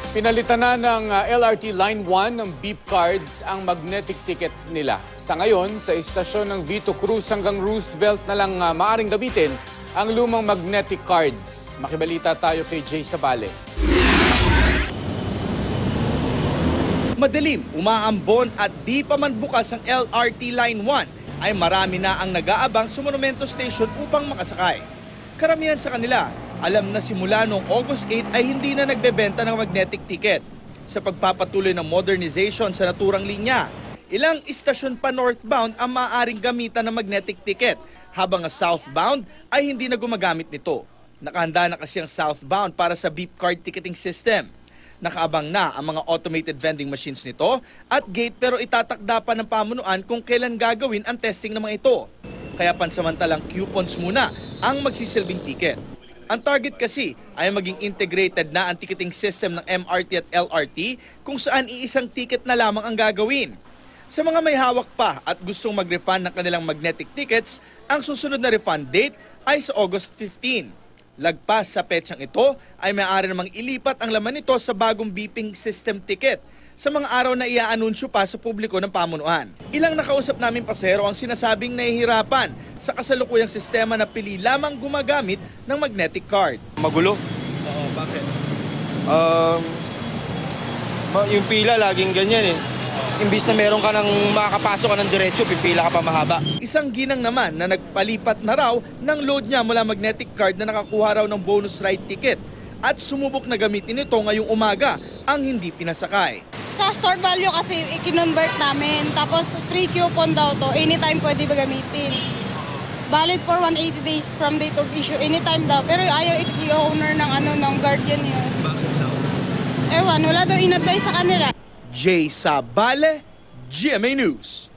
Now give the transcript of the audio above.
Pinalitan na ng LRT Line 1 ng beep cards ang magnetic tickets nila. Sa ngayon, sa istasyon ng Vito Cruz hanggang Roosevelt na lang maaring gamitin ang lumang magnetic cards. Makibalita tayo kay Jay Sabale. Madilim, umaambon at di pa man bukas ang LRT Line 1 ay marami na ang nag-aabang sa Monumento Station upang makasakay. Karamihan sa kanila, alam na simula noong August 8 ay hindi na nagbebenta ng magnetic ticket. Sa pagpapatuloy ng modernization sa naturang linya, ilang istasyon pa northbound ang maaaring gamitan ng magnetic ticket, habang ang southbound ay hindi na gumagamit nito. Nakahanda na kasi ang southbound para sa beep card ticketing system. Nakaabang na ang mga automated vending machines nito at gate, pero itatakda pa ng pamunuan kung kailan gagawin ang testing ng mga ito. Kaya pansamantalang coupons muna ang magsisilbing ticket. Ang target kasi ay maging integrated na ang ticketing system ng MRT at LRT kung saan iisang ticket na lamang ang gagawin. Sa mga may hawak pa at gustong mag-refund ng kanilang magnetic tickets, ang susunod na refund date ay sa August 15. Lagpas sa petsang ito ay maaari namang ilipat ang laman nito sa bagong beeping system ticket sa mga araw na iaanunsyo pa sa publiko ng pamunuan. Ilang nakausap namin pasahero ang sinasabing nahihirapan sa kasalukuyang sistema na pili lamang gumagamit ng magnetic card. Magulo. Oo, bakit? Yung pila laging ganyan eh. Imbis na meron ka ng makakapasok ka ng diretso, pipila ka pa mahaba. Isang ginang naman na nagpalipat na raw ng load niya mula magnetic card na nakakuha raw ng bonus ride ticket at sumubok na gamitin ito ngayong umaga ang hindi pinasakay. Sa store value kasi i-convert namin, tapos free coupon daw to, anytime pwede ba gamitin. Valid for 180 days from date of issue, anytime daw. Pero ayaw i-owner ng guardian yun. Bakit daw? Ewan, wala daw in-advise sa kanila. Jay Sabale, GMA News.